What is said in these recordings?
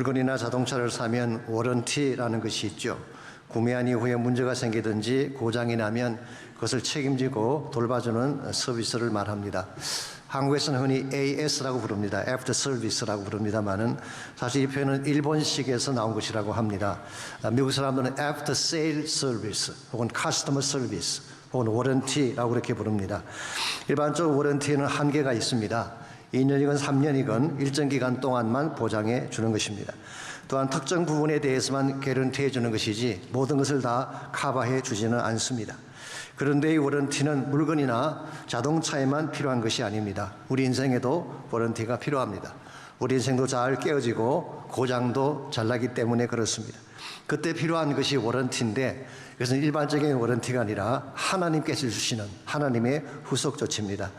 물건이나 자동차를 사면 워런티라는 것이 있죠. 구매한 이후에 문제가 생기든지 고장이 나면 그것을 책임지고 돌봐주는 서비스를 말합니다. 한국에서는 흔히 AS라고 부릅니다. After Service라고 부릅니다만은 사실 이 표현은 일본식에서 나온 것이라고 합니다. 미국 사람들은 After Sale Service 혹은 Customer Service 혹은 워런티라고 그렇게 부릅니다. 일반적으로 워런티에는 한계가 있습니다. 2년이건 3년이건 일정 기간 동안만 보장해 주는 것입니다. 또한 특정 부분에 대해서만 개런티해 주는 것이지 모든 것을 다 커버해 주지는 않습니다. 그런데 이 워런티는 물건이나 자동차에만 필요한 것이 아닙니다. 우리 인생에도 워런티가 필요합니다. 우리 인생도 잘 깨어지고 고장도 잘 나기 때문에 그렇습니다. 그때 필요한 것이 워런티인데 이것은 일반적인 워런티가 아니라 하나님께서 주시는 하나님의 후속 조치입니다.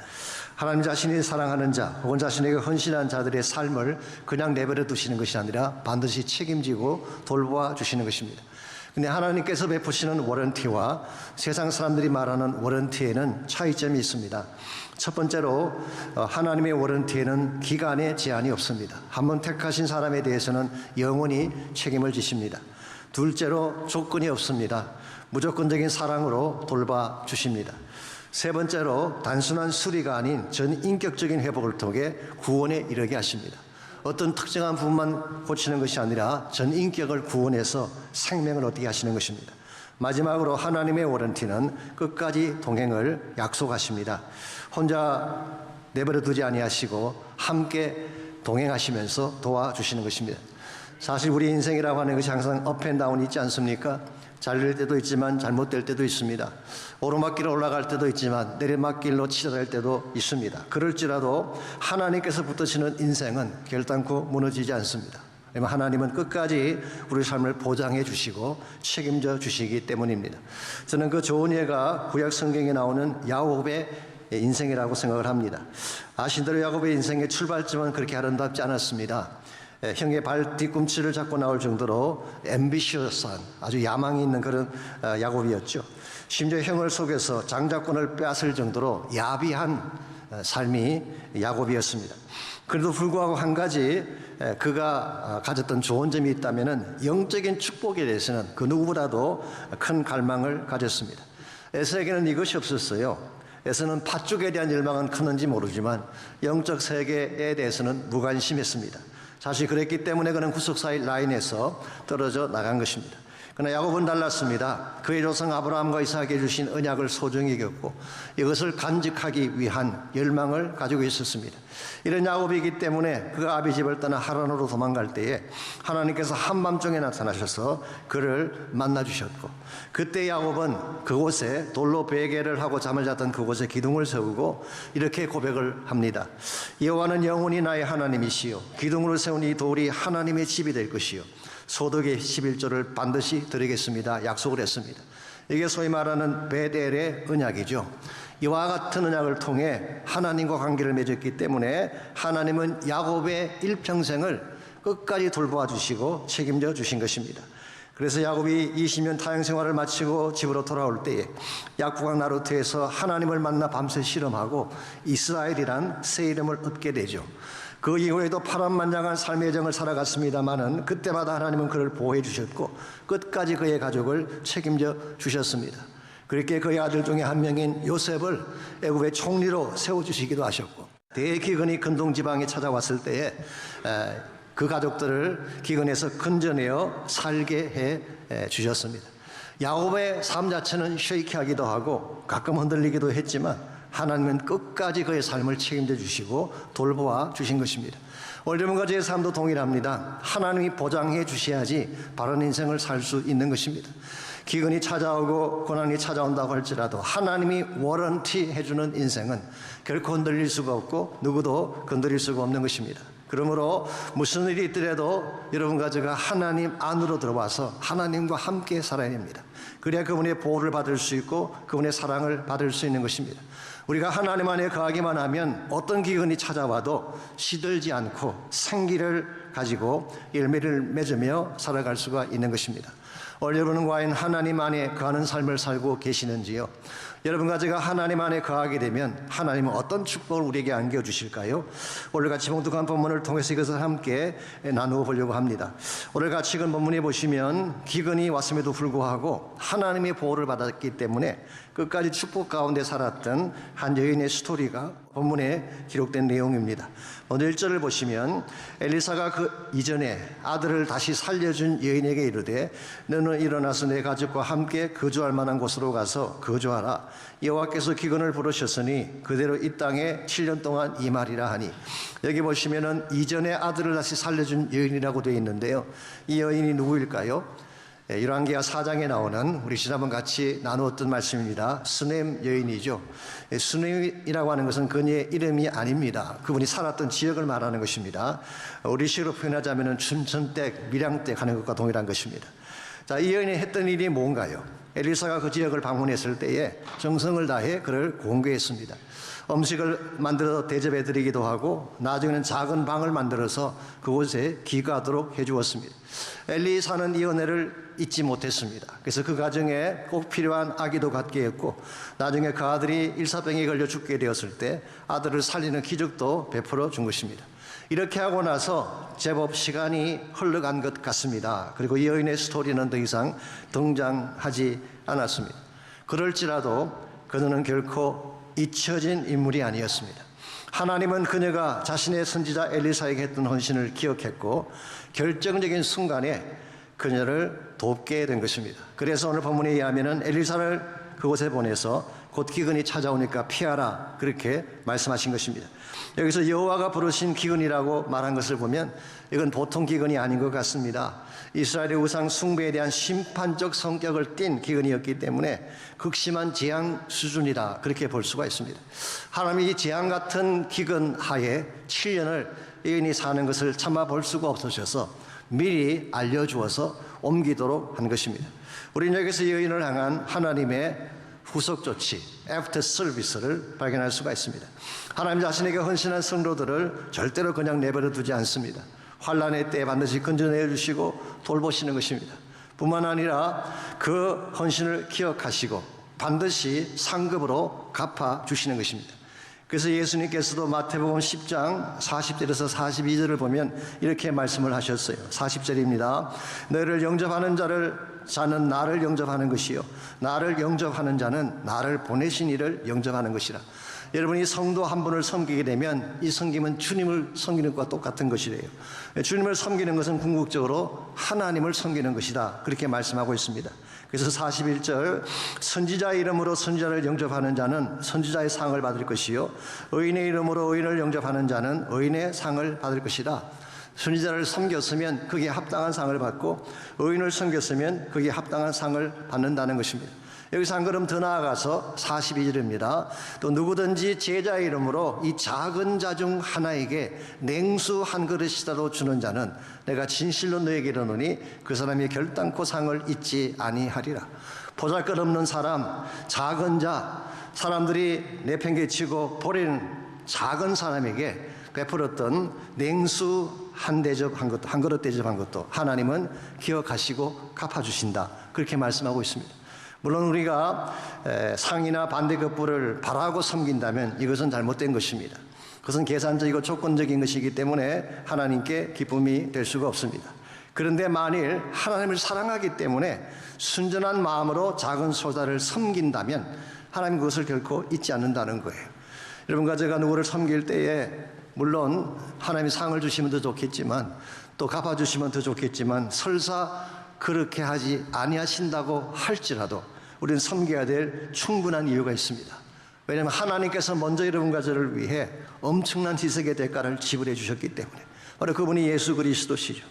하나님 자신이 사랑하는 자 혹은 자신에게 헌신한 자들의 삶을 그냥 내버려 두시는 것이 아니라 반드시 책임지고 돌보아 주시는 것입니다. 근데 하나님께서 베푸시는 워런티와 세상 사람들이 말하는 워런티에는 차이점이 있습니다. 첫 번째로 하나님의 워런티에는 기간의 제한이 없습니다. 한번 택하신 사람에 대해서는 영원히 책임을 지십니다. 둘째로 조건이 없습니다. 무조건적인 사랑으로 돌봐 주십니다. 세 번째로 단순한 수리가 아닌 전인격적인 회복을 통해 구원에 이르게 하십니다. 어떤 특정한 부분만 고치는 것이 아니라 전인격을 구원해서 생명을 얻게 하시는 것입니다. 마지막으로 하나님의 워런티는 끝까지 동행을 약속하십니다. 혼자 내버려 두지 아니하시고 함께 동행하시면서 도와주시는 것입니다. 사실 우리 인생이라고 하는 것이 항상 업앤다운이 있지 않습니까? 잘 될 때도 있지만 잘못될 때도 있습니다. 오르막길을 올라갈 때도 있지만 내리막길로 치닫을 때도 있습니다. 그럴지라도 하나님께서 붙드시는 인생은 결단코 무너지지 않습니다. 왜냐하면 하나님은 끝까지 우리 삶을 보장해 주시고 책임져 주시기 때문입니다. 저는 그 좋은 예가 구약 성경에 나오는 야곱의 인생이라고 생각을 합니다. 아신 대로 야곱의 인생의 출발점은 그렇게 아름답지 않았습니다. 형의 발 뒤꿈치를 잡고 나올 정도로 앰비셔스한 아주 야망이 있는 그런 야곱이었죠. 심지어 형을 속여서 장자권을 빼앗을 정도로 야비한 삶이 야곱이었습니다. 그래도 불구하고 한 가지 그가 가졌던 좋은 점이 있다면 영적인 축복에 대해서는 그 누구보다도 큰 갈망을 가졌습니다. 에서에게는 이것이 없었어요. 에서는 팥죽에 대한 열망은 컸는지 모르지만 영적 세계에 대해서는 무관심했습니다. 사실 그랬기 때문에 그는 구속사의 라인에서 떨어져 나간 것입니다. 그러나 야곱은 달랐습니다. 그의 조상 아브라함과 이삭에게 주신 언약을 소중히 여겼고 이것을 간직하기 위한 열망을 가지고 있었습니다. 이런 야곱이기 때문에 그가 아비 집을 떠나 하란으로 도망갈 때에 하나님께서 한밤중에 나타나셔서 그를 만나주셨고 그때 야곱은 그곳에 돌로 베개를 하고 잠을 잤던 그곳에 기둥을 세우고 이렇게 고백을 합니다. 여호와는 영원히 나의 하나님이시요 기둥으로 세운 이 돌이 하나님의 집이 될 것이요 소득의 11조를 반드시 드리겠습니다. 약속을 했습니다. 이게 소위 말하는 베델의 언약이죠. 이와 같은 언약을 통해 하나님과 관계를 맺었기 때문에 하나님은 야곱의 일평생을 끝까지 돌보아 주시고 책임져 주신 것입니다. 그래서 야곱이 20년 타향 생활을 마치고 집으로 돌아올 때에 약국강 나루트에서 하나님을 만나 밤새 실험하고 이스라엘이란 새 이름을 얻게 되죠. 그 이후에도 파란만장한 삶의 여정을 살아갔습니다마는 그때마다 하나님은 그를 보호해 주셨고 끝까지 그의 가족을 책임져 주셨습니다. 그렇게 그의 아들 중에 한 명인 요셉을 애굽의 총리로 세워주시기도 하셨고 대기근이 근동 지방에 찾아왔을 때에 그 가족들을 기근에서 건져내어 살게 해 주셨습니다. 야곱의 삶 자체는 쉐이키하기도 하고 가끔 흔들리기도 했지만 하나님은 끝까지 그의 삶을 책임져 주시고 돌보아 주신 것입니다. 여러분과 제 삶도 동일합니다. 하나님이 보장해 주셔야지 바른 인생을 살 수 있는 것입니다. 기근이 찾아오고 고난이 찾아온다고 할지라도 하나님이 워런티 해주는 인생은 결코 흔들릴 수가 없고 누구도 건드릴 수가 없는 것입니다. 그러므로 무슨 일이 있더라도 여러분과 제가 하나님 안으로 들어와서 하나님과 함께 살아야 됩니다. 그래야 그분의 보호를 받을 수 있고 그분의 사랑을 받을 수 있는 것입니다. 우리가 하나님 안에 거하기만 하면 어떤 기근이 찾아와도 시들지 않고 생기를 가지고 열매를 맺으며 살아갈 수가 있는 것입니다. 여러분은 과연 하나님 안에 거하는 삶을 살고 계시는지요? 여러분과 제가 하나님 안에 거하게 되면 하나님은 어떤 축복을 우리에게 안겨주실까요? 오늘같이 봉독한 본문을 통해서 이것을 함께 나누어 보려고 합니다. 오늘같이 읽은 본문에 보시면 기근이 왔음에도 불구하고 하나님의 보호를 받았기 때문에 끝까지 축복 가운데 살았던 한 여인의 스토리가 본문에 기록된 내용입니다. 오늘 1절을 보시면 엘리사가 그 이전에 아들을 다시 살려준 여인에게 이르되 너는 일어나서 내 가족과 함께 거주할 만한 곳으로 가서 거주하라. 여호와께서 기근을 부르셨으니 그대로 이 땅에 7년 동안 임하리라 하니, 여기 보시면은 이전에 아들을 다시 살려준 여인이라고 되어 있는데요. 이 여인이 누구일까요? 열왕기하 4장에 나오는 우리 지난번 같이 나누었던 말씀입니다. 스넴 여인이죠. 스넴이라고 하는 것은 그녀의 이름이 아닙니다. 그분이 살았던 지역을 말하는 것입니다. 우리 식으로 표현하자면 춘천댁, 밀양댁 하는 것과 동일한 것입니다. 자, 이 여인이 했던 일이 뭔가요? 엘리사가 그 지역을 방문했을 때에 정성을 다해 그를 공개했습니다. 음식을 만들어 대접해 드리기도 하고 나중에는 작은 방을 만들어서 그곳에 기거하도록 해주었습니다. 엘리사는 이 은혜를 잊지 못했습니다. 그래서 그 가정에 꼭 필요한 아기도 갖게 했고 나중에 그 아들이 일사병에 걸려 죽게 되었을 때 아들을 살리는 기적도 베풀어 준 것입니다. 이렇게 하고 나서 제법 시간이 흘러간 것 같습니다. 그리고 이 여인의 스토리는 더 이상 등장하지 않았습니다. 그럴지라도 그녀는 결코 잊혀진 인물이 아니었습니다. 하나님은 그녀가 자신의 선지자 엘리사에게 했던 헌신을 기억했고 결정적인 순간에 그녀를 돕게 된 것입니다. 그래서 오늘 본문에 의하면 엘리사를 그곳에 보내서 곧 기근이 찾아오니까 피하라, 그렇게 말씀하신 것입니다. 여기서 여호와가 부르신 기근이라고 말한 것을 보면 이건 보통 기근이 아닌 것 같습니다. 이스라엘의 우상 숭배에 대한 심판적 성격을 띤 기근이었기 때문에 극심한 재앙 수준이다, 그렇게 볼 수가 있습니다. 하나님이 이 재앙 같은 기근 하에 7년을 여인이 사는 것을 참아 볼 수가 없으셔서 미리 알려주어서 옮기도록 한 것입니다. 우리는 여기서 여인을 향한 하나님의 후속 조치, 애프터 서비스를 발견할 수가 있습니다. 하나님 자신에게 헌신한 성도들을 절대로 그냥 내버려 두지 않습니다. 환난의 때에 반드시 건져내 주시고 돌보시는 것입니다. 뿐만 아니라 그 헌신을 기억하시고 반드시 상급으로 갚아 주시는 것입니다. 그래서 예수님께서도 마태복음 10장 40절에서 42절을 보면 이렇게 말씀을 하셨어요. 40절입니다. 너를 영접하는 자는 나를 영접하는 것이요 나를 영접하는 자는 나를 보내신 이를 영접하는 것이라. 여러분이 성도 한 분을 섬기게 되면 이 섬김은 주님을 섬기는 것과 똑같은 것이래요. 주님을 섬기는 것은 궁극적으로 하나님을 섬기는 것이다, 그렇게 말씀하고 있습니다. 그래서 41절 선지자의 이름으로 선지자를 영접하는 자는 선지자의 상을 받을 것이요 의인의 이름으로 의인을 영접하는 자는 의인의 상을 받을 것이다. 선지자를 섬겼으면 거기에 합당한 상을 받고 의인을 섬겼으면 거기에 합당한 상을 받는다는 것입니다. 여기서 한 걸음 더 나아가서 42절입니다. 또 누구든지 제자의 이름으로 이 작은 자 중 하나에게 냉수 한 그릇이라도 주는 자는 내가 진실로 너에게 이르노니 그 사람이 결단코 상을 잊지 아니하리라. 보잘것없는 사람, 작은 자, 사람들이 내팽개치고 버리는 작은 사람에게 베풀었던 냉수 한 그릇 대접한 것도 하나님은 기억하시고 갚아주신다, 그렇게 말씀하고 있습니다. 물론 우리가 상이나 반대급부를 바라고 섬긴다면 이것은 잘못된 것입니다. 그것은 계산적이고 조건적인 것이기 때문에 하나님께 기쁨이 될 수가 없습니다. 그런데 만일 하나님을 사랑하기 때문에 순전한 마음으로 작은 소자를 섬긴다면 하나님 그것을 결코 잊지 않는다는 거예요. 여러분과 제가 누구를 섬길 때에 물론 하나님이 상을 주시면 더 좋겠지만 또 갚아주시면 더 좋겠지만 설사 그렇게 하지 아니하신다고 할지라도 우리는 섬겨야 될 충분한 이유가 있습니다. 왜냐하면 하나님께서 먼저 여러분과 저를 위해 엄청난 희생의 대가를 지불해 주셨기 때문에. 바로 그분이 예수 그리스도시죠.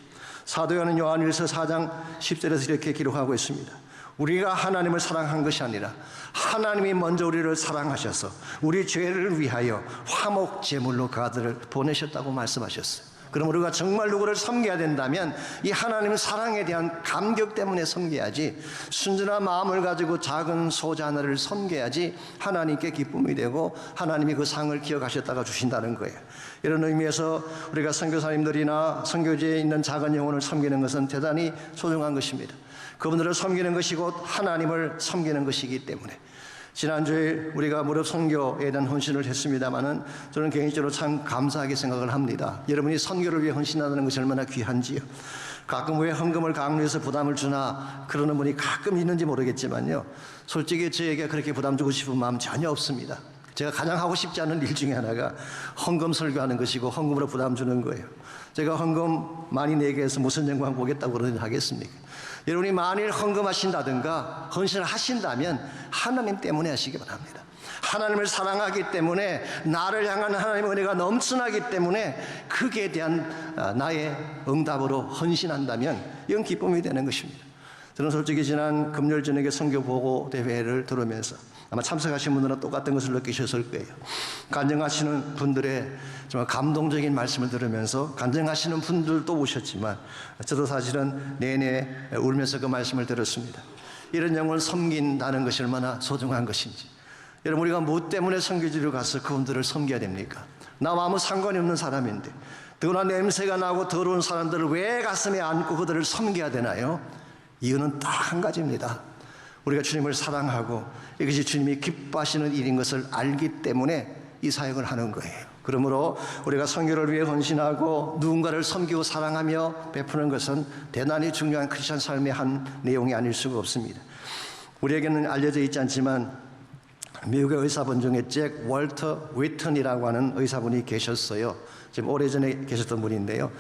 사도 요한일서 4장 10절에서 이렇게 기록하고 있습니다. 우리가 하나님을 사랑한 것이 아니라 하나님이 먼저 우리를 사랑하셔서 우리 죄를 위하여 화목 제물로 그 아들을 보내셨다고 말씀하셨어요. 그럼 우리가 정말 누구를 섬겨야 된다면 이 하나님의 사랑에 대한 감격 때문에 섬겨야지, 순전한 마음을 가지고 작은 소자 하나를 섬겨야지 하나님께 기쁨이 되고 하나님이 그 상을 기억하셨다가 주신다는 거예요. 이런 의미에서 우리가 선교사님들이나 선교지에 있는 작은 영혼을 섬기는 것은 대단히 소중한 것입니다. 그분들을 섬기는 것이 곧 하나님을 섬기는 것이기 때문에 지난주에 우리가 무릎 선교에 대한 헌신을 했습니다마는 저는 개인적으로 참 감사하게 생각을 합니다. 여러분이 선교를 위해 헌신한다는 것이 얼마나 귀한지요. 가끔 왜 헌금을 강요해서 부담을 주나 그러는 분이 가끔 있는지 모르겠지만요. 솔직히 저에게 그렇게 부담 주고 싶은 마음 전혀 없습니다. 제가 가장 하고 싶지 않은 일 중에 하나가 헌금 설교하는 것이고 헌금으로 부담 주는 거예요. 제가 헌금 많이 내게 해서 무슨 영광 보겠다고 그러지 하겠습니까? 여러분이 만일 헌금하신다든가 헌신을 하신다면 하나님 때문에 하시기 바랍니다. 하나님을 사랑하기 때문에 나를 향한 하나님의 은혜가 넘쳐나기 때문에 그에 대한 나의 응답으로 헌신한다면 이건 기쁨이 되는 것입니다. 저는 솔직히 지난 금요일 저녁에 선교 보고 대회를 들으면서 아마 참석하신 분들은 똑같은 것을 느끼셨을 거예요. 간증하시는 분들의 정말 감동적인 말씀을 들으면서 간증하시는 분들도 오셨지만 저도 사실은 내내 울면서 그 말씀을 들었습니다. 이런 영혼을 섬긴다는 것이 얼마나 소중한 것인지. 여러분 우리가 무엇 때문에 선교지로 가서 그분들을 섬겨야 됩니까? 나와 아무 상관이 없는 사람인데 더구나 냄새가 나고 더러운 사람들을 왜 가슴에 안고 그들을 섬겨야 되나요? 이유는 딱 한 가지입니다. 우리가 주님을 사랑하고 이것이 주님이 기뻐하시는 일인 것을 알기 때문에 이 사역을 하는 거예요. 그러므로 우리가 선교를 위해 헌신하고 누군가를 섬기고 사랑하며 베푸는 것은 대단히 중요한 크리스천 삶의 한 내용이 아닐 수가 없습니다. 우리에게는 알려져 있지 않지만 미국의 의사분 중에 잭 월터 위튼이라고 하는 의사분이 계셨어요. 지금 오래전에 계셨던 분인데요.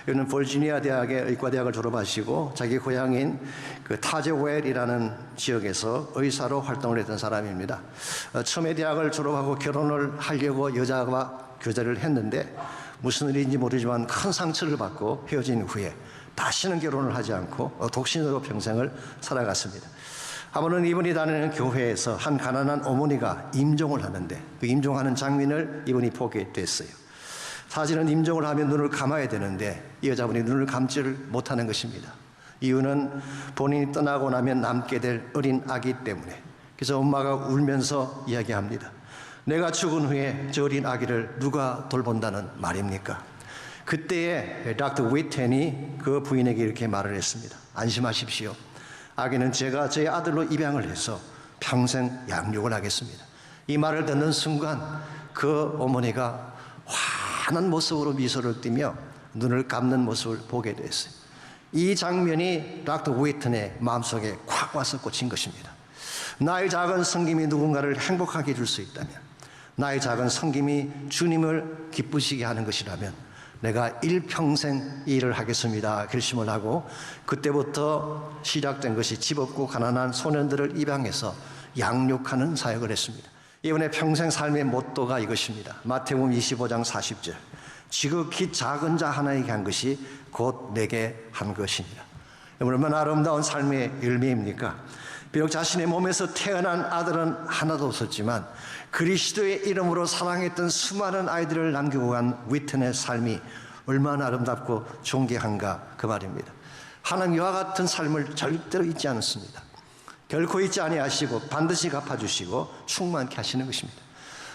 이는 버지니아 대학의 의과대학을 졸업하시고 자기 고향인 그 타제웰이라는 지역에서 의사로 활동을 했던 사람입니다. 처음에 대학을 졸업하고 결혼을 하려고 여자와 교제를 했는데 무슨 일인지 모르지만 큰 상처를 받고 헤어진 후에 다시는 결혼을 하지 않고 독신으로 평생을 살아갔습니다. 한 번은 이분이 다니는 교회에서 한 가난한 어머니가 임종을 하는데 그 임종하는 장면을 이분이 보게 됐어요. 사실은 임종을 하면 눈을 감아야 되는데 이 여자분이 눈을 감지를 못하는 것입니다. 이유는 본인이 떠나고 나면 남게 될 어린 아기 때문에. 그래서 엄마가 울면서 이야기합니다. 내가 죽은 후에 저 어린 아기를 누가 돌본다는 말입니까? 그때에 닥터 위텐이 그 부인에게 이렇게 말을 했습니다. 안심하십시오. 아기는 제가 제 아들로 입양을 해서 평생 양육을 하겠습니다. 이 말을 듣는 순간 그 어머니가 환한 모습으로 미소를 띠며 눈을 감는 모습을 보게 됐어요. 이 장면이 닥터 위튼의 마음속에 콱 와서 꽂힌 것입니다. 나의 작은 섬김이 누군가를 행복하게 해줄 수 있다면, 나의 작은 섬김이 주님을 기쁘시게 하는 것이라면 내가 일평생 이 일을 하겠습니다. 결심을 하고 그때부터 시작된 것이 집 없고 가난한 소년들을 입양해서 양육하는 사역을 했습니다. 이번에 평생 삶의 모토가 이것입니다. 마태복음 25장 40절. 지극히 작은 자 하나에게 한 것이 곧 내게 한 것이니라. 얼마나 아름다운 삶의 열매입니까? 비록 자신의 몸에서 태어난 아들은 하나도 없었지만 그리스도의 이름으로 사랑했던 수많은 아이들을 남기고 간 위튼의 삶이 얼마나 아름답고 존귀한가 그 말입니다. 하나님 이와 같은 삶을 절대로 잊지 않았습니다. 결코 잊지 아니하시고 반드시 갚아주시고 충만케 하시는 것입니다.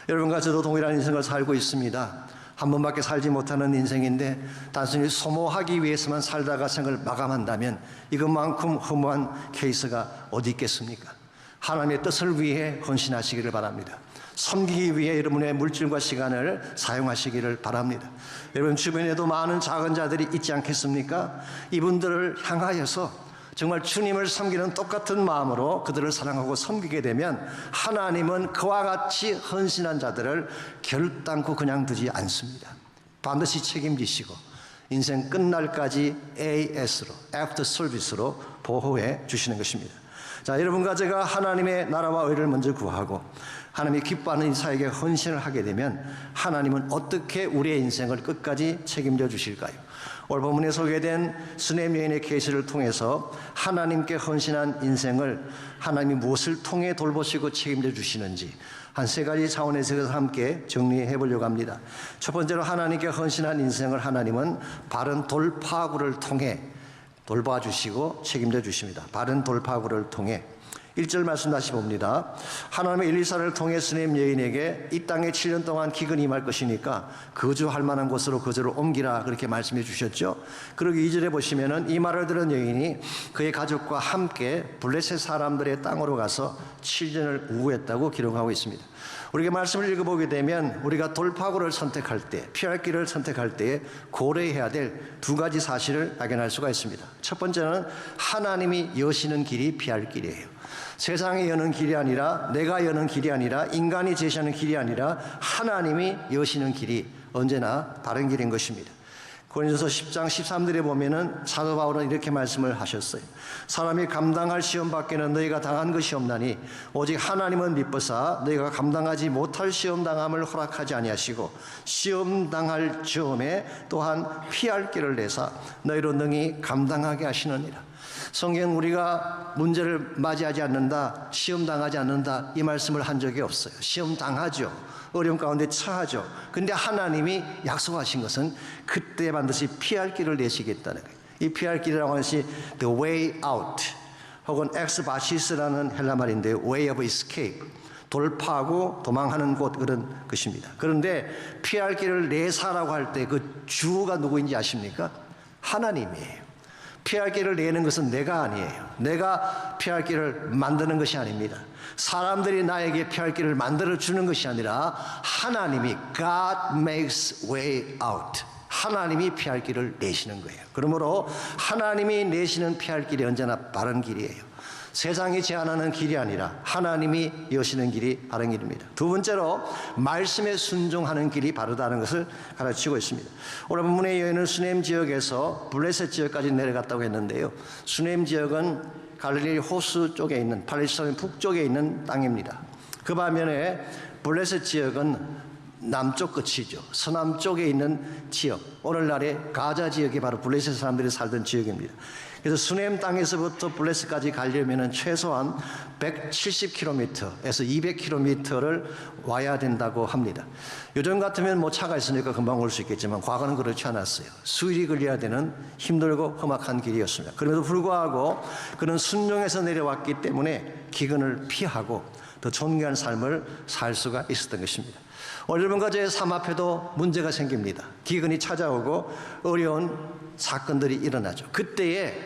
여러분과 저도 동일한 인생을 살고 있습니다. 한 번밖에 살지 못하는 인생인데 단순히 소모하기 위해서만 살다가 생을 마감한다면 이것만큼 허무한 케이스가 어디 있겠습니까? 하나님의 뜻을 위해 헌신하시기를 바랍니다. 섬기기 위해 여러분의 물질과 시간을 사용하시기를 바랍니다. 여러분 주변에도 많은 작은 자들이 있지 않겠습니까? 이분들을 향하여서 정말 주님을 섬기는 똑같은 마음으로 그들을 사랑하고 섬기게 되면 하나님은 그와 같이 헌신한 자들을 결단코 그냥 두지 않습니다. 반드시 책임지시고 인생 끝날까지 AS로, After Service로 보호해 주시는 것입니다. 자, 여러분과 제가 하나님의 나라와 의를 먼저 구하고 하나님이 기뻐하는 이 사역에 헌신을 하게 되면 하나님은 어떻게 우리의 인생을 끝까지 책임져 주실까요? 오늘 본문에 소개된 수넴 여인의 케이스를 통해서 하나님께 헌신한 인생을 하나님이 무엇을 통해 돌보시고 책임져 주시는지 한 세 가지 차원에서 함께 정리해 보려고 합니다. 첫 번째로 하나님께 헌신한 인생을 하나님은 바른 돌파구를 통해 돌봐주시고 책임져 주십니다. 바른 돌파구를 통해 1절 말씀 다시 봅니다. 하나님의 엘리사를 통해 수넴 여인에게 이 땅에 7년 동안 기근이 임할 것이니까 거주할 만한 곳으로 거주를 옮기라 그렇게 말씀해 주셨죠. 그리고 2절에 보시면은 이 말을 들은 여인이 그의 가족과 함께 블레셋 사람들의 땅으로 가서 7년을 우고했다고 기록하고 있습니다. 우리가 말씀을 읽어보게 되면 우리가 돌파구를 선택할 때, 피할 길을 선택할 때에 고려해야 될 두 가지 사실을 발견할 수가 있습니다. 첫 번째는 하나님이 여시는 길이 피할 길이에요. 세상이 여는 길이 아니라, 내가 여는 길이 아니라, 인간이 제시하는 길이 아니라 하나님이 여시는 길이 언제나 다른 길인 것입니다. 고린도서 10장 13절에 보면은 사도 바울은 이렇게 말씀을 하셨어요. 사람이 감당할 시험 밖에는 너희가 당한 것이 없나니 오직 하나님은 미쁘사 너희가 감당하지 못할 시험 당함을 허락하지 아니하시고 시험 당할 즈음에 또한 피할 길을 내사 너희로 능히 감당하게 하시느니라. 성경 우리가 문제를 맞이하지 않는다, 시험 당하지 않는다 이 말씀을 한 적이 없어요. 시험 당하죠. 어려움 가운데 처하죠. 근데 하나님이 약속하신 것은 그때 반드시 피할 길을 내시겠다는 거예요. 이 피할 길이라고 하는 것이 the way out 혹은 엑스바시스라는 헬라 말인데 way of escape, 돌파하고 도망하는 곳 그런 것입니다. 그런데 피할 길을 내사라고 할 때 그 주가 누구인지 아십니까? 하나님이에요. 피할 길을 내는 것은 내가 아니에요. 내가 피할 길을 만드는 것이 아닙니다. 사람들이 나에게 피할 길을 만들어 주는 것이 아니라 하나님이 God makes way out. 하나님이 피할 길을 내시는 거예요. 그러므로 하나님이 내시는 피할 길이 언제나 바른 길이에요. 세상이 제안하는 길이 아니라 하나님이 여시는 길이 바른 길입니다. 두 번째로 말씀에 순종하는 길이 바르다는 것을 가르치고 있습니다. 오늘 본문의 여인은 수넴 지역에서 블레셋 지역까지 내려갔다고 했는데요. 수넴 지역은 갈릴리 호수 쪽에 있는 팔레스타인 북쪽에 있는 땅입니다. 그 반면에 블레셋 지역은 남쪽 끝이죠. 서남쪽에 있는 지역, 오늘날의 가자 지역이 바로 블레셋 사람들이 살던 지역입니다. 그래서 수넴 땅에서부터 블레셋까지 가려면 최소한 170km에서 200km를 와야 된다고 합니다. 요즘 같으면 뭐 차가 있으니까 금방 올 수 있겠지만 과거는 그렇지 않았어요. 수일이 걸려야 되는 힘들고 험악한 길이었습니다. 그럼에도 불구하고 그는 순종해서 내려왔기 때문에 기근을 피하고 더 존귀한 삶을 살 수가 있었던 것입니다. 여러분과 저의 삶 앞에도 문제가 생깁니다. 기근이 찾아오고 어려운 사건들이 일어나죠. 그때에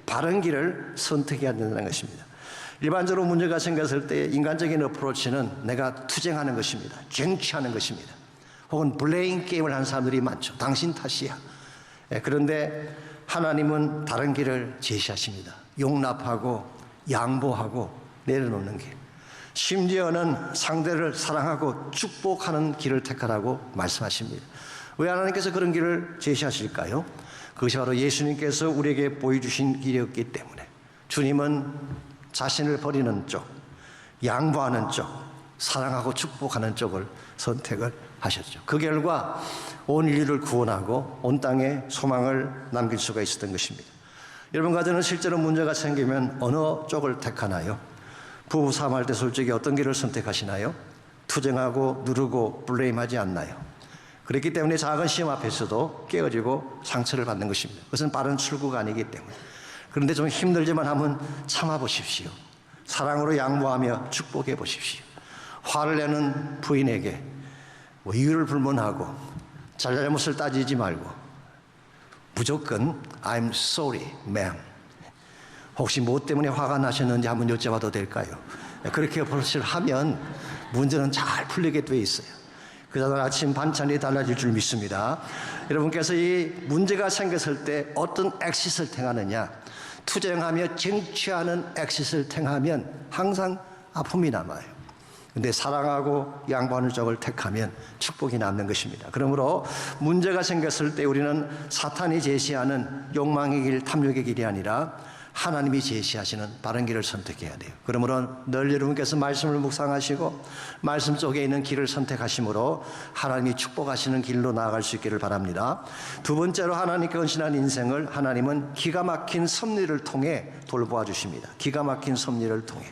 바른 길을 선택해야 된다는 것입니다. 일반적으로 문제가 생겼을 때 인간적인 어프로치는 내가 투쟁하는 것입니다. 쟁취하는 것입니다. 혹은 블레임 게임을 하는 사람들이 많죠. 당신 탓이야. 그런데 하나님은 다른 길을 제시하십니다. 용납하고 양보하고 내려놓는 길. 심지어는 상대를 사랑하고 축복하는 길을 택하라고 말씀하십니다. 왜 하나님께서 그런 길을 제시하실까요? 그것이 바로 예수님께서 우리에게 보여주신 길이었기 때문에 주님은 자신을 버리는 쪽, 양보하는 쪽, 사랑하고 축복하는 쪽을 선택을 하셨죠. 그 결과 온 인류를 구원하고 온 땅에 소망을 남길 수가 있었던 것입니다. 여러분과 저는 실제로 문제가 생기면 어느 쪽을 택하나요? 부부 싸움할 때 솔직히 어떤 길을 선택하시나요? 투쟁하고 누르고 블레임하지 않나요? 그렇기 때문에 작은 시험 앞에서도 깨어지고 상처를 받는 것입니다. 그것은 빠른 출구가 아니기 때문에. 그런데 좀 힘들지만 한번 참아보십시오. 사랑으로 양보하며 축복해 보십시오. 화를 내는 부인에게 이유를 불문하고 잘잘못을 따지지 말고 무조건 I'm sorry, ma'am. 혹시 뭐 때문에 화가 나셨는지 한번 여쭤봐도 될까요? 그렇게 버릇을 하면 문제는 잘 풀리게 돼 있어요. 그러다 아침 반찬이 달라질 줄 믿습니다. 여러분께서 이 문제가 생겼을 때 어떤 엑싯을 택하느냐, 투쟁하며 쟁취하는 엑싯을 택하면 항상 아픔이 남아요. 근데 사랑하고 양보하는 쪽을 택하면 축복이 남는 것입니다. 그러므로 문제가 생겼을 때 우리는 사탄이 제시하는 욕망의 길, 탐욕의 길이 아니라 하나님이 제시하시는 바른 길을 선택해야 돼요. 그러므로 늘 여러분께서 말씀을 묵상하시고 말씀 속에 있는 길을 선택하심으로 하나님이 축복하시는 길로 나아갈 수 있기를 바랍니다. 두 번째로 하나님께 헌신한 인생을 하나님은 기가 막힌 섭리를 통해 돌보아 주십니다. 기가 막힌 섭리를 통해.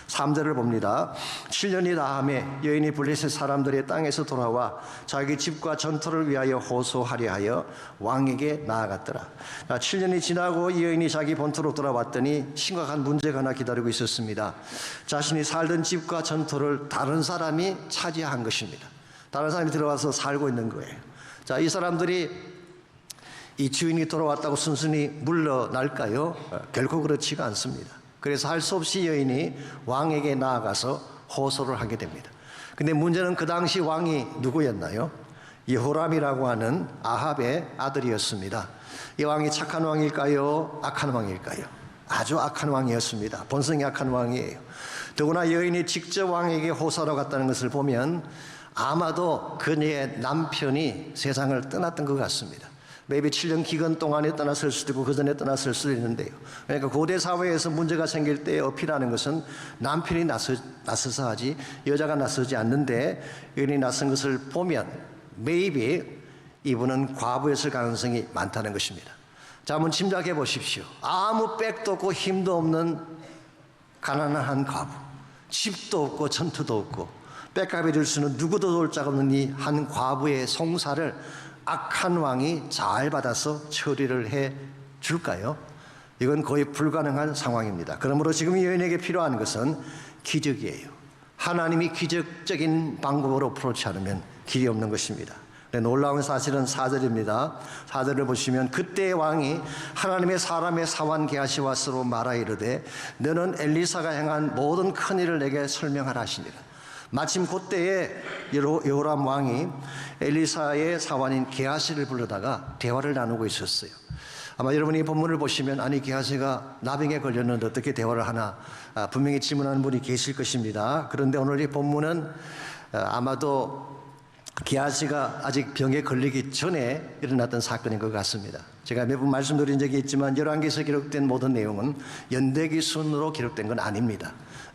3절을 봅니다. 7년이 다음에 여인이 블레셋 사람들의 땅에서 돌아와 자기 집과 전토를 위하여 호소하려 하여 왕에게 나아갔더라. 7년이 지나고 이 여인이 자기 본토로 돌아 돌아왔더니 심각한 문제가 하나 기다리고 있었습니다. 자신이 살던 집과 전토를 다른 사람이 차지한 것입니다. 다른 사람이 들어와서 살고 있는 거예요. 자, 이 사람들이 이 주인이 돌아왔다고 순순히 물러날까요? 결코 그렇지가 않습니다. 그래서 할 수 없이 여인이 왕에게 나아가서 호소를 하게 됩니다. 근데 문제는 그 당시 왕이 누구였나요? 여호람이라고 하는 아합의 아들이었습니다. 이 왕이 착한 왕일까요? 악한 왕일까요? 아주 악한 왕이었습니다. 본성이 악한 왕이에요. 더구나 여인이 직접 왕에게 호소하러 갔다는 것을 보면 아마도 그녀의 남편이 세상을 떠났던 것 같습니다. maybe 7년 기간 동안에 떠났을 수도 있고 그 전에 떠났을 수도 있는데요. 그러니까 고대 사회에서 문제가 생길 때 어필하는 것은 남편이 나서서 하지 여자가 나서지 않는데 여인이 나선 것을 보면 maybe 이분은 과부였을 가능성이 많다는 것입니다. 자, 한번 짐작해 보십시오. 아무 백도 없고 힘도 없는 가난한 한 과부, 집도 없고 전투도 없고 백합이 될 수는 누구도 도울 자가 없는 이 한 과부의 송사를 악한 왕이 잘 받아서 처리를 해 줄까요? 이건 거의 불가능한 상황입니다. 그러므로 지금 이 여인에게 필요한 것은 기적이에요. 하나님이 기적적인 방법으로 어프로치 않으면 길이 없는 것입니다. 놀라운 사실은 4절입니다. 4절을 보시면 그때 왕이 하나님의 사람의 사환 게하시와 서로 말하 이르되 너는 엘리사가 행한 모든 큰 일을 내게 설명하라 하시니라. 마침 그때에 여호람 왕이 엘리사의 사환인 게하시를 불러다가 대화를 나누고 있었어요. 아마 여러분이 이 본문을 보시면 아니 게하시가 나병에 걸렸는데 어떻게 대화를 하나 분명히 질문하는 분이 계실 것입니다. 그런데 오늘 이 본문은 아마도 게하시가 아직 병에 걸리기 전에 일어났던 사건인 것 같습니다. 제가 몇 번 말씀드린 적이 있지만 열왕기에서 기록된 모든 내용은 연대기 순으로 기록된 건 아닙니다.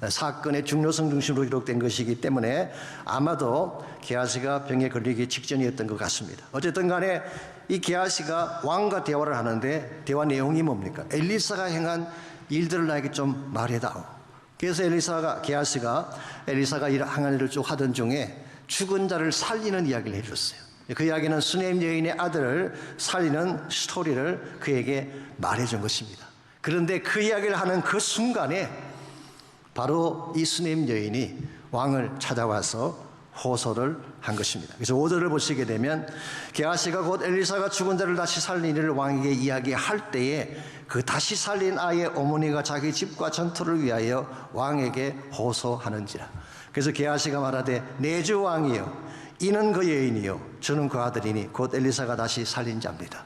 사건의 중요성 중심으로 기록된 것이기 때문에 아마도 게하시가 병에 걸리기 직전이었던 것 같습니다. 어쨌든 간에 이 게하시가 왕과 대화를 하는데 대화 내용이 뭡니까? 엘리사가 행한 일들을 나에게 좀 말해다오. 그래서 게하시가 엘리사가 행한 일을 쭉 하던 중에 죽은 자를 살리는 이야기를 해줬어요. 그 이야기는 수넴 여인의 아들을 살리는 스토리를 그에게 말해준 것입니다. 그런데 그 이야기를 하는 그 순간에 바로 이 수넴 여인이 왕을 찾아와서 호소를 한 것입니다. 그래서 5절을 보시게 되면 게하시가 곧 엘리사가 죽은 자를 다시 살린 일을 왕에게 이야기할 때에 그 다시 살린 아이의 어머니가 자기 집과 전투를 위하여 왕에게 호소하는지라. 그래서 게하시가 말하되 내 주 왕이여 이는 그 여인이요 저는 그 아들이니 곧 엘리사가 다시 살린 자입니다.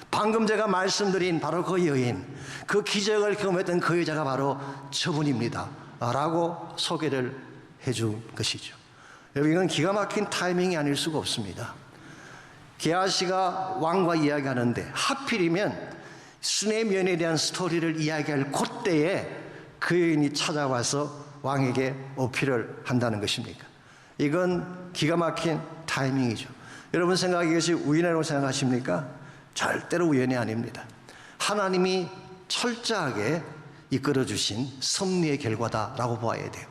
방금 제가 말씀드린 바로 그 여인, 그 기적을 경험했던 그 여자가 바로 저분입니다 라고 소개를 해준 것이죠. 여러분 이건 기가 막힌 타이밍이 아닐 수가 없습니다. 게하시가 왕과 이야기하는데 하필이면 수넴 여인에 대한 스토리를 이야기할 그때에 그 여인이 찾아와서 왕에게 어필을 한다는 것입니까? 이건 기가 막힌 타이밍이죠. 여러분 생각이 이것이 우연이라고 생각하십니까? 절대로 우연이 아닙니다. 하나님이 철저하게 이끌어주신 섭리의 결과다라고 보아야 돼요.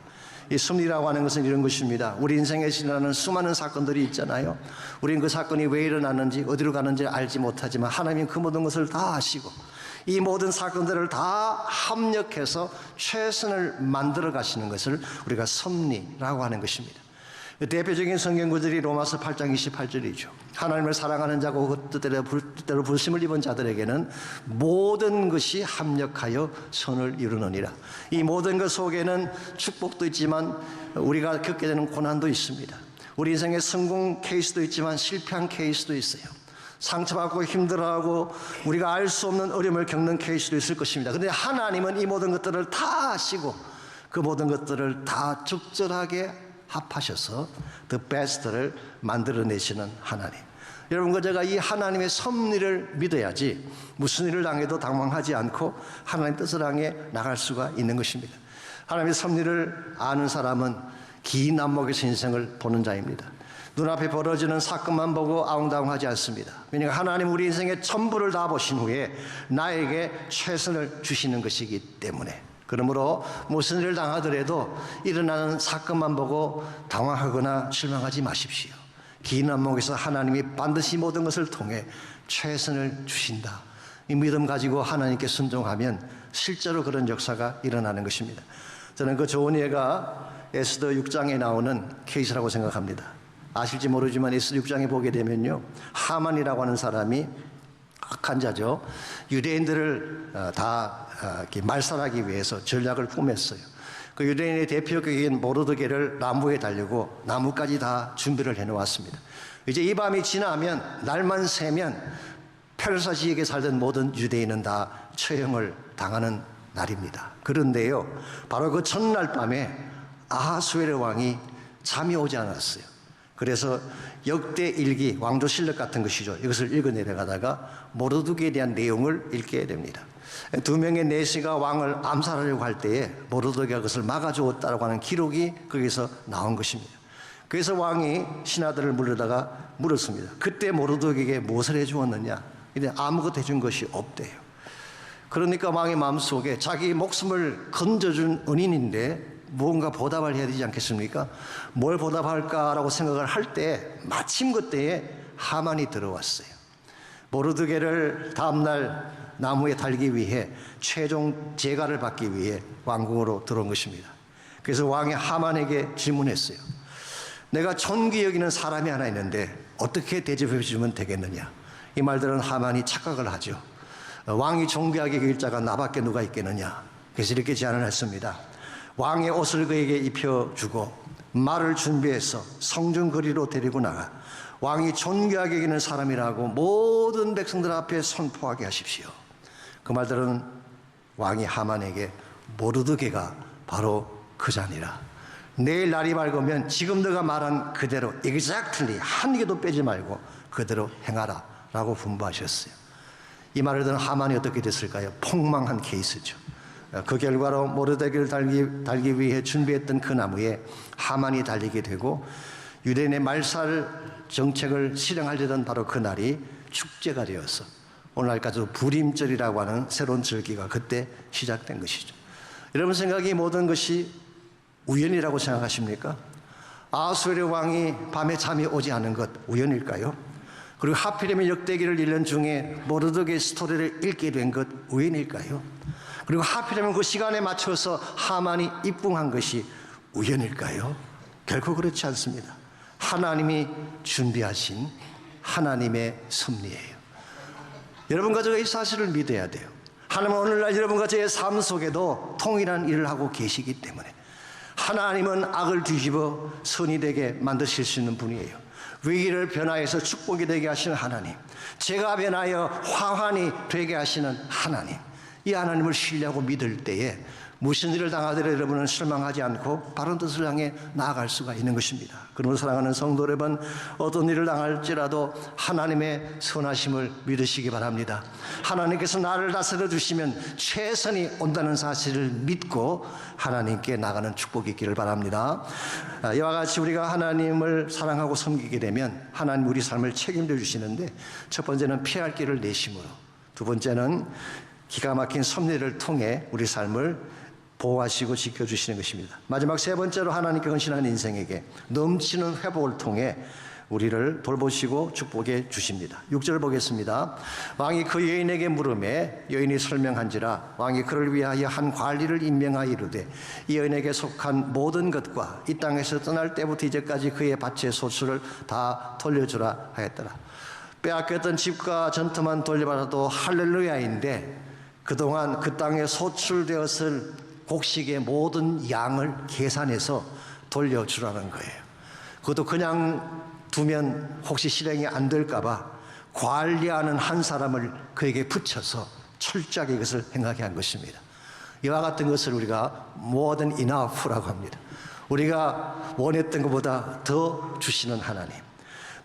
이 섭리라고 하는 것은 이런 것입니다. 우리 인생에 일어나는 수많은 사건들이 있잖아요. 우리는 그 사건이 왜 일어났는지 어디로 가는지 알지 못하지만 하나님은 그 모든 것을 다 아시고 이 모든 사건들을 다 합력해서 최선을 만들어 가시는 것을 우리가 섭리라고 하는 것입니다. 대표적인 성경 구절이 로마서 8장 28절이죠. 하나님을 사랑하는 자고 그 뜻대로 부르심을 입은 자들에게는 모든 것이 합력하여 선을 이루느니라. 이 모든 것 속에는 축복도 있지만 우리가 겪게 되는 고난도 있습니다. 우리 인생의 성공 케이스도 있지만 실패한 케이스도 있어요. 상처받고 힘들어하고 우리가 알 수 없는 어려움을 겪는 케이스도 있을 것입니다. 그런데 하나님은 이 모든 것들을 다 아시고 그 모든 것들을 다 적절하게 합하셔서 the best를 만들어내시는 하나님. 여러분 그제가 이 하나님의 섭리를 믿어야지 무슨 일을 당해도 당황하지 않고 하나님 뜻을 향해 나갈 수가 있는 것입니다. 하나님의 섭리를 아는 사람은 긴 안목에서 인생을 보는 자입니다. 눈앞에 벌어지는 사건만 보고 아웅다웅하지 않습니다. 왜냐하면 하나님 우리 인생의 전부를 다 보신 후에 나에게 최선을 주시는 것이기 때문에. 그러므로 무슨 일을 당하더라도 일어나는 사건만 보고 당황하거나 실망하지 마십시오. 긴 안목에서 하나님이 반드시 모든 것을 통해 최선을 주신다. 이 믿음 가지고 하나님께 순종하면 실제로 그런 역사가 일어나는 것입니다. 저는 그 좋은 예가 에스더 6장에 나오는 케이스라고 생각합니다. 아실지 모르지만 에스더 6장에 보게 되면요, 하만이라고 하는 사람이 악한 자죠. 유대인들을 다 이렇게 말살하기 위해서 전략을 꾸몄어요. 그 유대인의 대표격인 모르드게를 나무에 달려고 나무까지 다 준비를 해놓았습니다. 이제 이 밤이 지나면, 날만 새면 페르사 지역에 살던 모든 유대인은 다 처형을 당하는 날입니다. 그런데요, 바로 그 첫날 밤에 아하수에르 왕이 잠이 오지 않았어요. 그래서 역대 일기, 왕조실록 같은 것이죠. 이것을 읽어 내려가다가 모르드게에 대한 내용을 읽게 됩니다. 두 명의 내시가 왕을 암살하려고 할 때에 모르드게가 그것을 막아주었다고 하는 기록이 거기서 나온 것입니다. 그래서 왕이 신하들을 물려다가 물었습니다. 그때 모르드게에게 무엇을 해주었느냐? 근데 아무것도 해준 것이 없대요. 그러니까 왕의 마음속에 자기 목숨을 건져준 은인인데 무언가 보답을 해야 되지 않겠습니까? 뭘 보답할까라고 생각을 할 때 마침 그때에 하만이 들어왔어요. 모르드게를 다음날 나무에 달기 위해 최종 제가를 받기 위해 왕궁으로 들어온 것입니다. 그래서 왕이 하만에게 질문했어요. 내가 존귀 여기는 사람이 하나 있는데 어떻게 대접해 주면 되겠느냐? 이 말들은 하만이 착각을 하죠. 왕이 존귀하게 여길 자가 나밖에 누가 있겠느냐? 그래서 이렇게 제안을 했습니다. 왕의 옷을 그에게 입혀주고 말을 준비해서 성중 거리로 데리고 나가 왕이 존귀하게 여기는 사람이라고 모든 백성들 앞에 선포하게 하십시오. 그 말들은 왕이 하만에게 모르드게가 바로 그 자니라. 내일 날이 밝으면 지금 너가 말한 그대로 exactly 한 개도 빼지 말고 그대로 행하라 라고 분부하셨어요. 이 말을 듣는 하만이 어떻게 됐을까요? 폭망한 케이스죠. 그 결과로 모르드게를 달기 위해 준비했던 그 나무에 하만이 달리게 되고 유대인의 말살 정책을 실행하려던 바로 그 날이 축제가 되어서 오늘날까지도 불임절이라고 하는 새로운 절기가 그때 시작된 것이죠. 여러분 생각이 모든 것이 우연이라고 생각하십니까? 아하수에르 왕이 밤에 잠이 오지 않은 것 우연일까요? 그리고 하필이면 역대기를 읽는 중에 모르드게 스토리를 읽게 된 것 우연일까요? 그리고 하필이면 그 시간에 맞춰서 하만이 입궁한 것이 우연일까요? 결코 그렇지 않습니다. 하나님이 준비하신 하나님의 섭리예요. 여러분과 저가 이 사실을 믿어야 돼요. 하나님은 오늘날 여러분과 저의 삶 속에도 동일한 일을 하고 계시기 때문에 하나님은 악을 뒤집어 선이 되게 만드실 수 있는 분이에요. 위기를 변화해서 축복이 되게 하시는 하나님, 죄가 변하여 화환이 되게 하시는 하나님, 이 하나님을 신뢰하고 믿을 때에 무슨 일을 당하더라도 여러분은 실망하지 않고 바른 뜻을 향해 나아갈 수가 있는 것입니다. 그러므로 사랑하는 성도 여러분, 어떤 일을 당할지라도 하나님의 선하심을 믿으시기 바랍니다. 하나님께서 나를 다스려 주시면 최선이 온다는 사실을 믿고 하나님께 나가는 축복이 있기를 바랍니다. 이와 같이 우리가 하나님을 사랑하고 섬기게 되면 하나님 우리 삶을 책임져 주시는데, 첫 번째는 피할 길을 내심으로, 두 번째는 기가 막힌 섭리를 통해 우리 삶을 보호하시고 지켜주시는 것입니다. 마지막 세 번째로 하나님께 헌신한 인생에게 넘치는 회복을 통해 우리를 돌보시고 축복해 주십니다. 6절 보겠습니다. 왕이 그 여인에게 물음에 여인이 설명한지라 왕이 그를 위하여 한 관리를 임명하여 이르되 이 여인에게 속한 모든 것과 이 땅에서 떠날 때부터 이제까지 그의 밭의 소출을 다 돌려주라 하였더라. 빼앗겼던 집과 전터만 돌려받아도 할렐루야인데 그동안 그 땅에 소출되었을 곡식의 모든 양을 계산해서 돌려주라는 거예요. 그것도 그냥 두면 혹시 실행이 안 될까 봐 관리하는 한 사람을 그에게 붙여서 철저하게 이것을 행하게 한 것입니다. 이와 같은 것을 우리가 more than enough라고 합니다. 우리가 원했던 것보다 더 주시는 하나님.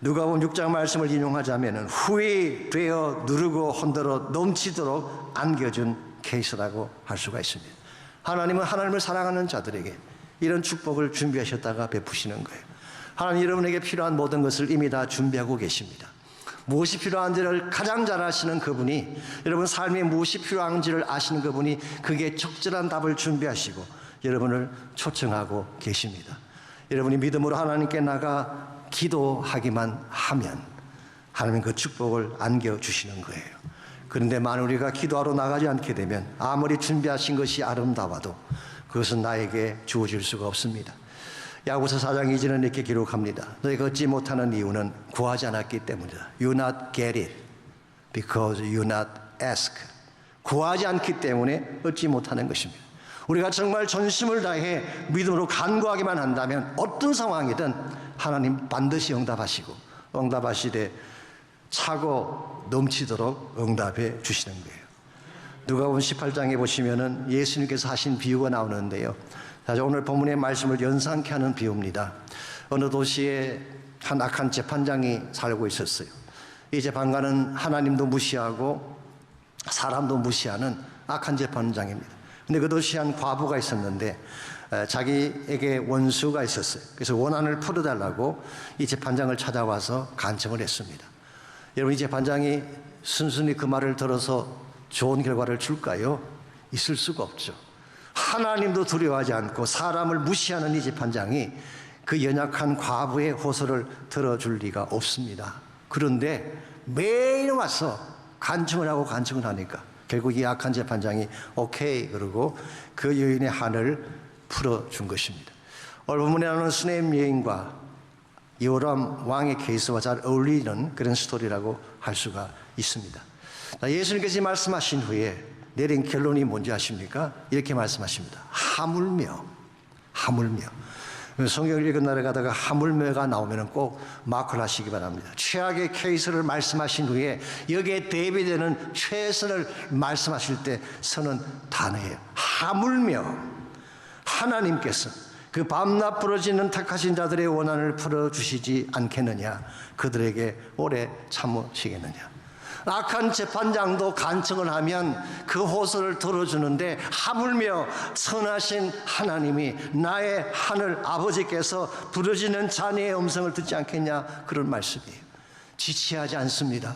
누가복음 6장 말씀을 인용하자면 후에 되어 누르고 흔들어 넘치도록 안겨준 케이스라고 할 수가 있습니다. 하나님은 하나님을 사랑하는 자들에게 이런 축복을 준비하셨다가 베푸시는 거예요. 하나님 여러분에게 필요한 모든 것을 이미 다 준비하고 계십니다. 무엇이 필요한지를 가장 잘 아시는 그분이, 여러분 삶에 무엇이 필요한지를 아시는 그분이 그게 적절한 답을 준비하시고 여러분을 초청하고 계십니다. 여러분이 믿음으로 하나님께 나가 기도하기만 하면 하나님은 그 축복을 안겨주시는 거예요. 그런데 만일 우리가 기도하러 나가지 않게 되면 아무리 준비하신 것이 아름다워도 그것은 나에게 주어질 수가 없습니다. 야고보서 4장 2절은 이렇게 기록합니다. 너희가 얻지 못하는 이유는 구하지 않았기 때문이다. You not get it because you not ask. 구하지 않기 때문에 얻지 못하는 것입니다. 우리가 정말 전심을 다해 믿음으로 간구하기만 한다면 어떤 상황이든 하나님 반드시 응답하시고 응답하시되 차고 넘치도록 응답해 주시는 거예요. 누가복음 18장에 보시면은 예수님께서 하신 비유가 나오는데요. 사실 오늘 본문의 말씀을 연상케 하는 비유입니다. 어느 도시에 한 악한 재판장이 살고 있었어요. 이 재판관은 하나님도 무시하고 사람도 무시하는 악한 재판장입니다. 근데 그 도시에 한 과부가 있었는데 자기에게 원수가 있었어요. 그래서 원한을 풀어달라고 이 재판장을 찾아와서 간청을 했습니다. 여러분, 이 재판장이 순순히 그 말을 들어서 좋은 결과를 줄까요? 있을 수가 없죠. 하나님도 두려워하지 않고 사람을 무시하는 이 재판장이 그 연약한 과부의 호소를 들어줄 리가 없습니다. 그런데 매일 와서 간청을 하고 간청을 하니까 결국 이 악한 재판장이 오케이 그러고 그 여인의 한을 풀어준 것입니다. 오늘 본문에 나오는 수네임 여인과 요람 왕의 케이스와 잘 어울리는 그런 스토리라고 할 수가 있습니다. 예수님께서 말씀하신 후에 내린 결론이 뭔지 아십니까? 이렇게 말씀하십니다. 하물며 성경을 읽은 날에 가다가 하물며가 나오면 꼭 마크를 하시기 바랍니다. 최악의 케이스를 말씀하신 후에 여기에 대비되는 최선을 말씀하실 때 쓰는 단어예요. 하물며 하나님께서 그 밤낮 부러지는 택하신 자들의 원한을 풀어주시지 않겠느냐, 그들에게 오래 참으시겠느냐. 악한 재판장도 간청을 하면 그 호소를 들어주는데 하물며 선하신 하나님이 나의 하늘 아버지께서 부르짖는 자녀의 음성을 듣지 않겠냐, 그런 말씀이에요. 지체하지 않습니다.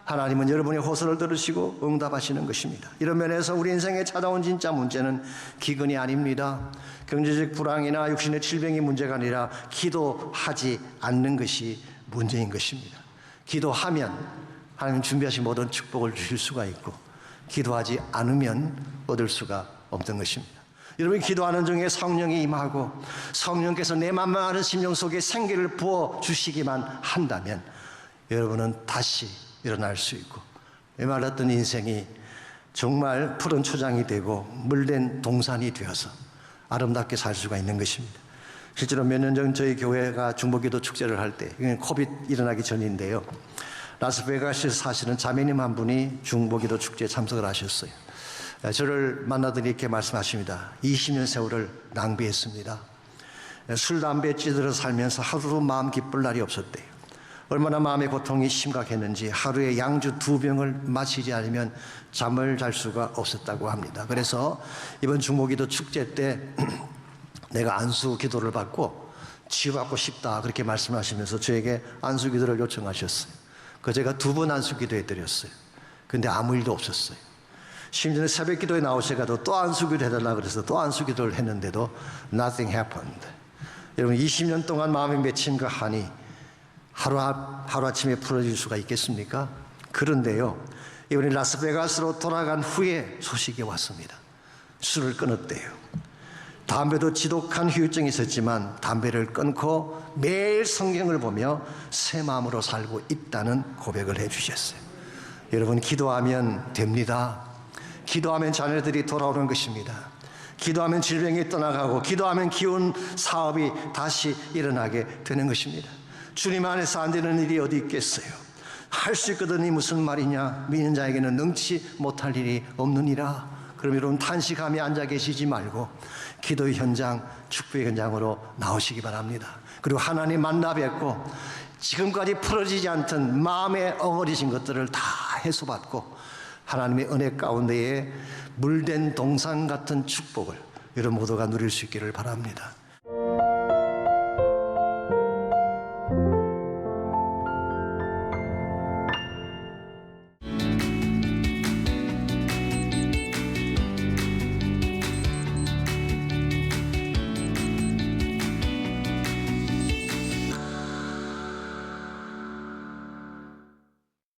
하나님은 여러분의 호소를 들으시고 응답하시는 것입니다. 이런 면에서 우리 인생에 찾아온 진짜 문제는 기근이 아닙니다. 경제적 불황이나 육신의 질병이 문제가 아니라 기도하지 않는 것이 문제인 것입니다. 기도하면 하나님 준비하신 모든 축복을 주실 수가 있고, 기도하지 않으면 얻을 수가 없는 것입니다. 여러분, 기도하는 중에 성령이 임하고 성령께서 내 만만한 심령 속에 생기를 부어주시기만 한다면 여러분은 다시 일어날 수 있고 메말랐던 인생이 정말 푸른 초장이 되고 물된 동산이 되어서 아름답게 살 수가 있는 것입니다. 실제로 몇 년 전 저희 교회가 중보기도 축제를 할 때, 이건 코비드 일어나기 전인데요, 라스베가스에서 사시는 자매님 한 분이 중보기도 축제에 참석을 하셨어요. 저를 만나더니 이렇게 말씀하십니다. 20년 세월을 낭비했습니다. 술, 담배에 찌들어 살면서 하루도 마음 기쁠 날이 없었대요. 얼마나 마음의 고통이 심각했는지 하루에 양주 2병을 마시지 않으면 잠을 잘 수가 없었다고 합니다. 그래서 이번 중보기도 축제 때 내가 안수 기도를 받고 치유받고 싶다, 그렇게 말씀하시면서 저에게 안수 기도를 요청하셨어요. 그 제가 2번 안수 기도해 드렸어요. 근데 아무 일도 없었어요. 심지어 새벽 기도에 나오셔가지고 또 안수 기도 해달라 그래서 또 안수 기도를 했는데도 nothing happened. 여러분, 20년 동안 마음에 맺힌 그 한이 하루아침에 풀어질 수가 있겠습니까? 그런데요, 이번에 라스베가스로 돌아간 후에 소식이 왔습니다. 술을 끊었대요. 담배도 지독한 후유증이 있었지만 담배를 끊고 매일 성경을 보며 새 마음으로 살고 있다는 고백을 해주셨어요. 여러분, 기도하면 됩니다. 기도하면 자녀들이 돌아오는 것입니다. 기도하면 질병이 떠나가고 기도하면 기운 사업이 다시 일어나게 되는 것입니다. 주님 안에서 안 되는 일이 어디 있겠어요? 할 수 있거든이 무슨 말이냐? 믿는 자에게는 능치 못할 일이 없느니라. 그럼 여러분, 탄식하며 앉아 계시지 말고 기도의 현장, 축복의 현장으로 나오시기 바랍니다. 그리고 하나님 만나 뵙고 지금까지 풀어지지 않던 마음에 엉어리신 것들을 다 해소받고 하나님의 은혜 가운데에 물된 동산 같은 축복을 여러분 모두가 누릴 수 있기를 바랍니다.